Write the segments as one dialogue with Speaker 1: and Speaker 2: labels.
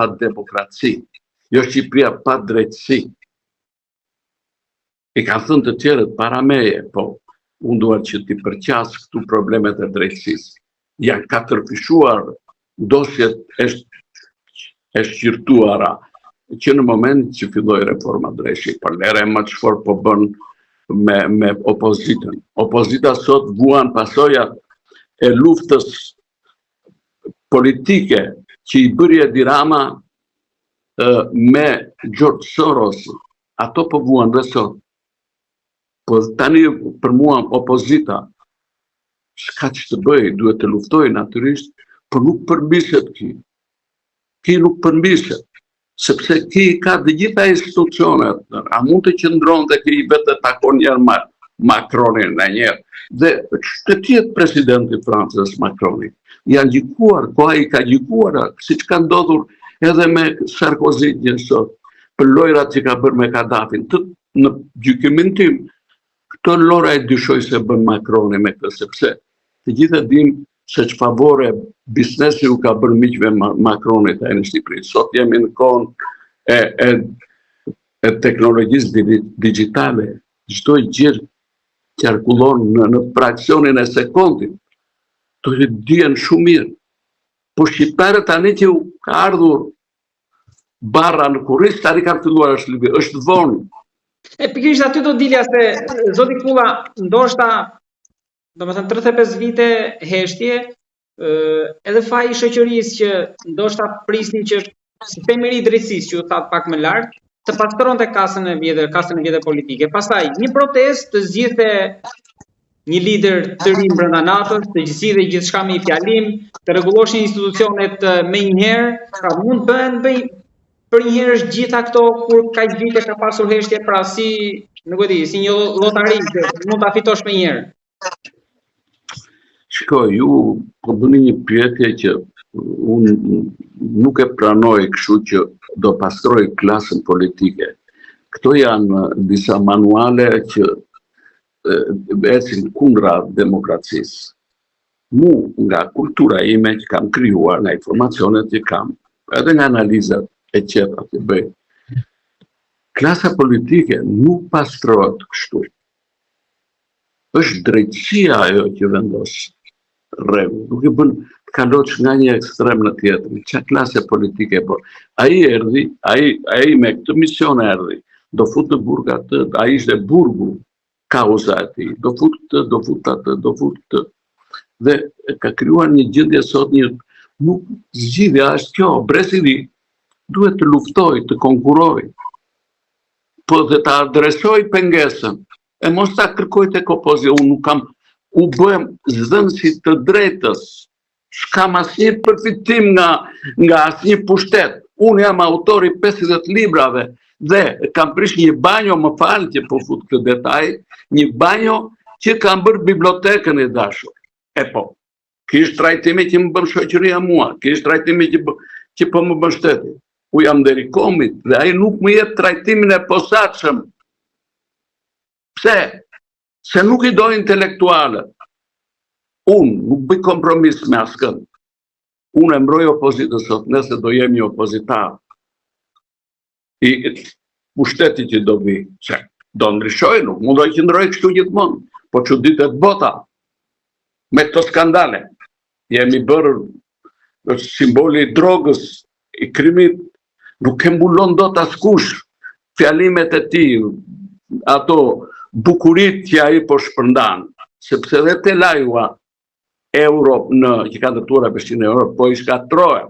Speaker 1: pa demokraci, jo Shqipëria pa drejtësi. I ka thënë të tjerët para meje, po unë duhet që t'i përqas këtu problemet e drejtësisë. Janë katërfishuar dosjet e shqirtuara, që në moment që filloi reforma Dreshi, për lere më çfarë po bën me opozitën. Opozita sot vuan pasojat e luftës politike që i bëri Edi Rama me George Soros, ato po vuan dhe sot. Po tani për mua opozita, s'ka që të bëj, duhet të luftoj natyrisht, por nuk përmbiset ki. Ki nuk përmbiset, sepse ki ka të gjitha institucionet, a mund të qëndron dhe ki vetë të takon njerë Macronin në njerë. Dhe që të tjetë presidenti Francës Macronin, janë gjikuar, koha i ka gjikuar, si që ka ndodhur edhe me Sarkozy njësot, për lojrat që ka bërë me Kadafin. Në gjykimin tim, këto lora e dyshoj se bën Macroni me këtë, sepse të gjithë dim se që favore biznesi u ka bërë miqve Macronit e në Shqipëri. Sot jemi në kohën e teknologjisë digitale, çdo gjë qarkullon në fraksionin e sekondit. To që dihen shumë mirë. Po shqiptarët tani që ka ardhur barra në kurriz, tani ka filluar është vonë.
Speaker 2: Pikërisht aty do dilja se zoti Kulla ndoshta, domethënë 35 vite heshtje, edhe faji i shoqërisë që ndoshta prisni që sistemi i drejtësisë, që u thatë pak më lart, të pastronte kasën e vjetër politike. Pastaj një protestë të zgjidhte një lider të ri brenda NATO-s, të zgjidhte gjithçka me fjalim, të rregulloshin institucionet me njëherë, pra mund bëhen për njëherë është gjitha këto kur kaq vite ka pasur heshtje, pra si, nuk e di, si një lotari që mund ta fitosh me njëherë.
Speaker 1: Shiko, ju po bëni një pyetje që unë nuk e pranoj kështu që do pastroj klasën politike. Këto janë disa manuale që ecin kundra demokracisë. Mu, nga kultura ime që kam krijuar, nga informacionet që kam, edhe nga analizat e qeta që bëj. Klasa politike nuk pastrohet kështu. Është drejtësia ajo që vendos rregull. Nuk e bën të kalosh nga një ekstrem në tjetrin. Çfarë klase politike po? Ai erdhi, ai me këtë mision erdhi. Do fut në burg atë, ai ishte burgu, kauza e tij. Do fut këtë, do fut atë, do fut këtë. Dhe ka krijuar një gjendje sot nuk zgjidhja është kjo, Brezili duhet të luftoj, të konkuroj, po dhe të adresoj pengesën, e mos ta kërkoj tek opozita. Unë nuk kam, u bëhem zënësi të drejtës, s'kam asnjë përfitim nga asnjë pushtet. Unë jam autori 50 librave dhe kam prish një banjo, më falë që po fut këtë detaj, një banjo që kam bërë bibliotekën e dashur. E po, kishë trajtimi që më bën shoqëria mua, kishë trajtimi që po më bën shteti. U jam deri komit dhe ai nuk më jep trajtimin e posaçëm. Pse? Se nuk i do intelektualët. Unë nuk bëj kompromis me askën. Unë e mbroj opozitën sot, nëse do jem një opozitar. I pushteti që do vi, se do ndryshoj, nuk mund do qëndroj kështu gjithmonë, po çuditet bota me këto skandale. Jemi bërë simboli i drogës, i krimit, nuk e mbulon dot askush fjalimet e tij, ato bukurit që ai po shpërndan, sepse edhe te lajua euro që ka ndërtuar Bashkinë e Europës po i shkatrohen.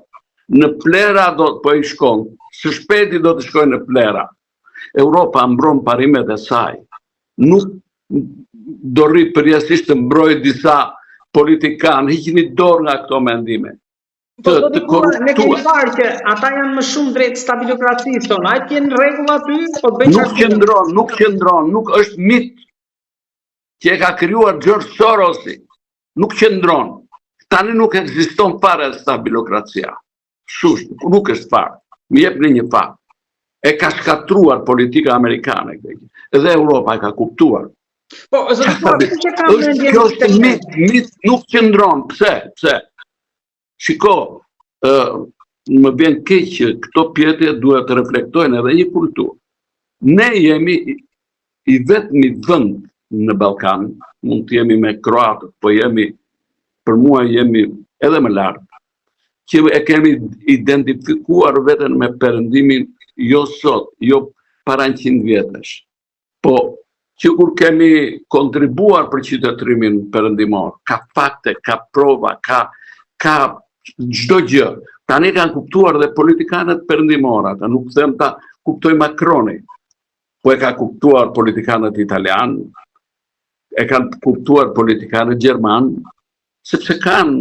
Speaker 1: Në plera do po i shkon, së shpejti do të shkojnë në plera. Europa mbron parimet e saj. Nuk do rri përjasisht të mbroj disa politikanë, hiqni dorë nga këto mendime.
Speaker 2: Ne kemi parë që ata janë më shumë drejt stabilokracisë tonë. Ai kanë rregull aty, po bëjnë
Speaker 1: nuk qëndron, nuk është mit që e ka krijuar George Sorosi. Nuk qëndron. Tani nuk ekziston fare stabilokracia. Nuk është fare. Më jepni një fakt. E ka shkatruar politika amerikane. Edhe Europa e ka kuptuar.
Speaker 2: Po,
Speaker 1: kjo është mit, nuk qëndron. Pse? Shiko, më bën keq që këto pyetje duhet të reflektojnë edhe një kulturë. Ne jemi i vetmi vend në Ballkan, mund të jemi me kroatët, po për mua jemi edhe më lart, që e kemi identifikuar veten me perëndimin jo sot, jo para 100 vjetësh, po që kur kemi kontribuar për qytetërimin perëndimor, ka fakte, ka prova, ka çdo gjë. Tani kanë kuptuar dhe politikanët perëndimor, ata nuk them ta kuptoj Macroni, po e ka kuptuar politikanët italian, e kanë kuptuar politikanët gjerman, sepse kanë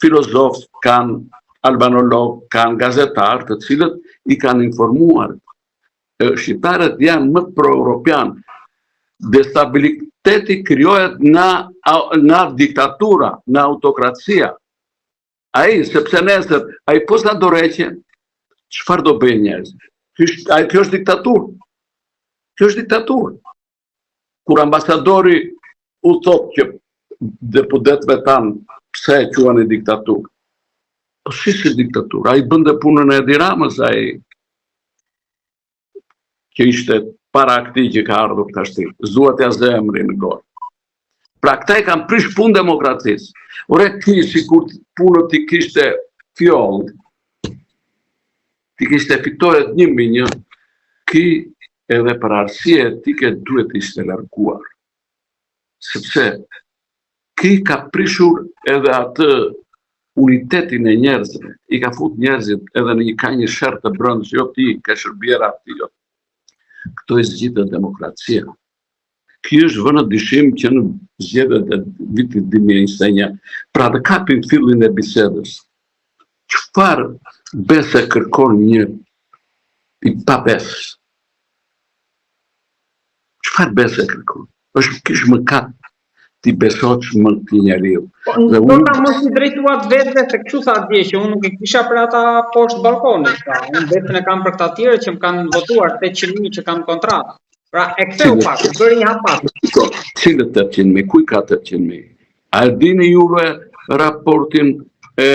Speaker 1: filozofë, kanë albanolog, kanë gazetarë të cilët i kanë informuar. Shqiptarët janë më pro-europian. Destabiliteti krijohet nga diktatura, nga autokracia. Ai, sepse nesër, ai po sa dorëheqje, çfarë do bëjnë njerëzit? Kjo është diktaturë. Kjo është diktaturë. Kur ambasadori u thot që deputetëve tanë pse e quani diktaturë. Po si diktaturë? Ai bënte punën e Edi Ramës, ai që ishte para këtij që ka ardhur tash. Zuat ja zemri në gorë. Pra këta e kanë prish punë demokracisë. Ore ti, sikur punët ti kishte fjollë, ti kishte fitohet 1-1, ki edhe për arsye etike duhet ishte larguar. Sepse ki ka prishur edhe atë unitetin e njerëzve, i ka fut njerëzit edhe në ka një sherr të brendshëm, jo ti, ka shërbjera ti, jo. Këto e zgjidhet demokracia. Ky është vënë dyshim që në zgjedhjet e vitit 2021, pra të kapim fillin e bisedës. Çfarë bese kërkon një i pabes? Çfarë bese kërkon? Është kish mëkat ti besosh më të njeriu.
Speaker 2: Do ta mos i drejtuat vetë se kështu sa dje që unë nuk e kisha për ata poshtë balkonit. Unë vetëm e kam për këta tjerë që më kanë votuar 800.000 që kanë kontratë. Pra e ktheu pak, bëri një hap pas.
Speaker 1: Cilët 800.000? Kuj ka 800.000? A e dini juve raportin e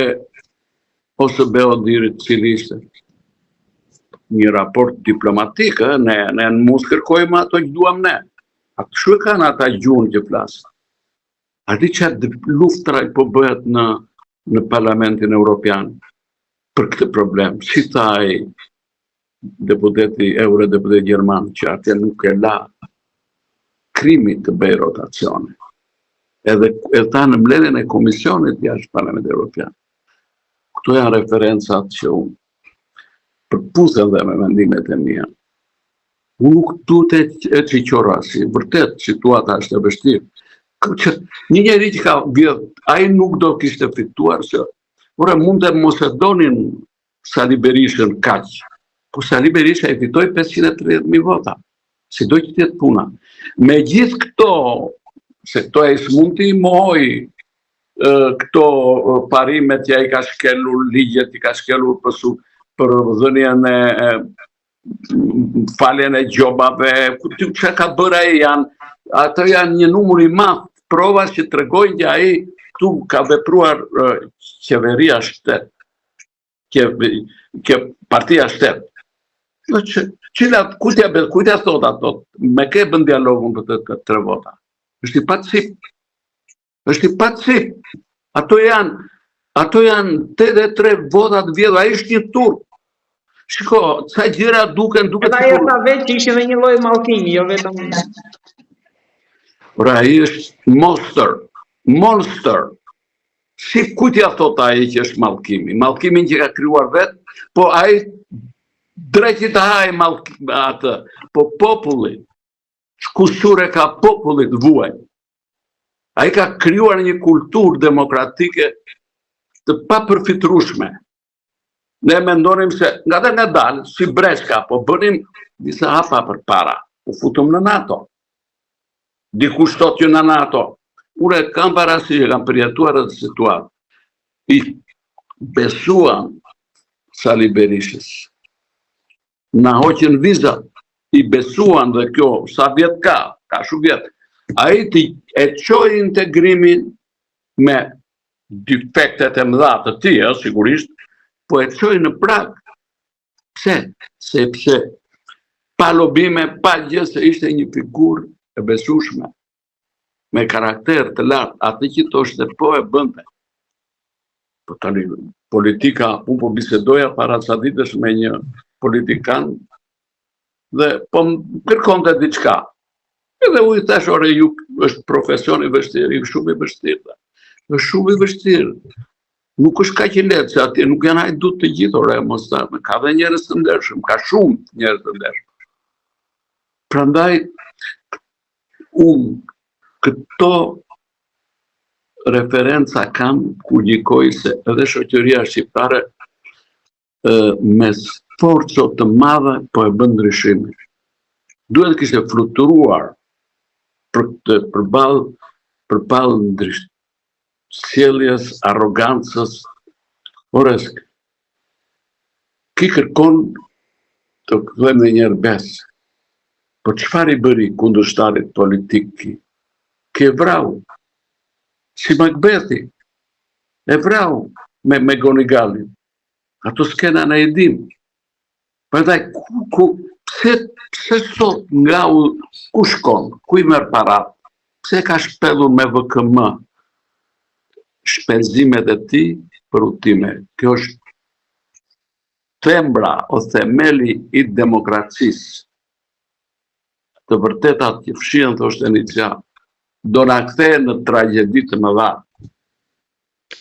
Speaker 1: OSBE-dirit cili ishte? Një raport diplomatik, ne mos kërkojmë ato që duam ne. A kështu e kanë ata gjunë që flasë? A di që luftra po bëhet në Parlamentin Evropian për këtë problem? Si thaj deputeti eurodeputeti gjerman që atje nuk e la krimi të bëj rotacione. Edhe ta në mbledhjen e komisionit jashtë Parlamentit Evropian. Këto janë referencat që unë përputhen dhe me mendimet e mia. Unë nuk duhet e qiqorasi, vërtet situata është e vështirë. Një njeri që ka vjedh, ai nuk do kishte fituar se mund të mos e donin Sali Berishën kaq. Po Sali Berisha e fitoi 530.000 vota. Si do që tjetë puna. Me gjithë këto, se këto e s'mund t'i mohoj këto parimet që i ka shkelur ligjet, i ka shkelur për dhënien e faljen e gjobave, që ka bërë ai ato janë një numër i madh prova që tregojnë që ai këtu ka vepruar qeveria shtet, partia shtet. Cilat kujtja thot ato, me ke bën dialogun për të 3 vota. Është i pacip. Është i pacip. Ato janë 83 vota të vjedhur, ai është një turp. Shiko, ca gjëra duken
Speaker 2: Ata jeta vetë që ishin dhe një lloj mallkimi, jo vetëm.
Speaker 1: Ora, ai është monster. Si kujtja thot ai që është mallkimi? Mallkimin që ka krijuar vetë, po ai drejti të haj atë, po populli, shkushure ka popullit vuaj. Ai ka krijuar një kulturë demokratike të papërfitrueshme. Ne mendonim se nga dalë, si breshka, po bënim disa hapa për para. U futëm në NATO. Dikush thotë që në NATO. Unë kam parasysh që kam përjetuar atë situatë. I besuan Sali Berishës. Na hoqën vizat, i besuan dhe kjo, sa vjet ka shumë vjet. Ai e çoi integrimin me defektet e mëdha të tij, sigurisht, po e çoi në prag. Pse? Sepse pa lobime, pa gjë, se ishte një figurë e besueshme, me karakter të lartë, atë që thoshte po e bënte. Po tani politika, unë po bisedoja para ca ditësh me një politikan dhe po më kërkonte diçka. Edhe u i thash, ore, ju është profesion i vështirë, shumë i vështirë. Është shumë i vështirë. Nuk është kaq i lehtë, se atje nuk janë hajdut të gjithë, ore, mos ta, ka dhe njerëz të ndershëm, ka shumë njerëz të ndershëm. Prandaj, unë këto referenca kam ku gjikoj se edhe shoqëria shqiptare me sforco të madhe po e bën ndryshimin. Duhet kishte fluturuar përballë sjelljes, arrogancës. Ore, ki kërkon të këdhem në njerë besë. Po çfarë i bëri kundërshtarit politik ki? Ki e vrau. Si Macbethi. E vrau me Gonigalin. Ato skena në edim. Përdaj, pse sot nga ku shkon? Ku i merr parat? Pse ka shpellur me VKM shpenzimet e tij për udhime? Kjo është thembra o themeli i demokracisë. Të vërtetat që fshihen, thoshte Nietzsche, do na kthehen në tragjedi të mëdha.